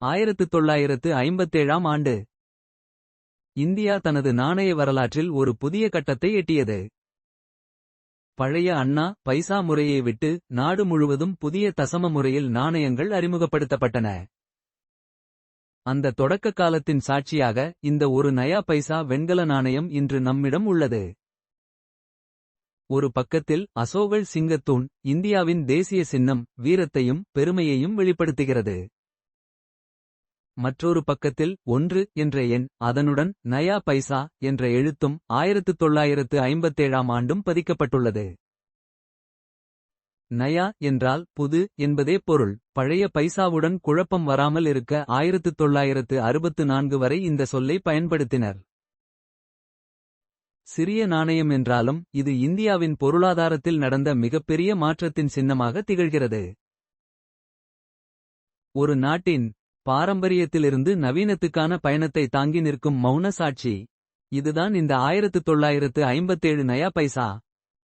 1957ஆம் ஆண்டு இந்தியா தனது நாணய வரலாற்றில் ஒரு புதிய கட்டத்தை எட்டியது. பழைய அண்ணா பைசா முறையை விட்டு நாடு முழுவதும் புதிய தசம முறையில் நாணயங்கள் அறிமுகப்படுத்தப்பட்டன. அந்த தொடக்க காலத்தின் சாட்சியாக இந்த ஒரு நயா பைசா வெண்கல நாணயம் இன்று நம்மிடம் உள்ளது. ஒரு பக்கத்தில் அசோகல் சிங்கத்தூண் இந்தியாவின் தேசிய சின்னம் வீரத்தையும் பெருமையையும் வெளிப்படுத்துகிறது. மற்றொரு பக்கத்தில் 1 என்ற எண் அதனுடன் நயா பைசா என்ற எழுத்தும் 1957ஆம் ஆண்டும் பதிக்கப்பட்டுள்ளது. நயா என்றால் புது என்பதே பொருள். பழைய பைசாவுடன் குழப்பம் வராமல் இருக்க 1964 வரை இந்த சொல்லை பயன்படுத்தினர். சிறிய நாணயம் என்றாலும் இது இந்தியாவின் பொருளாதாரத்தில் நடந்த மிகப்பெரிய மாற்றத்தின் சின்னமாக திகழ்கிறது. ஒரு நாட்டின் பாரம்பரியத்திலிருந்து நவீனத்துக்கான பயணத்தை தாங்கி நிற்கும் மௌன சாட்சி. இதுதான் இந்த 1957 நயா பைசா.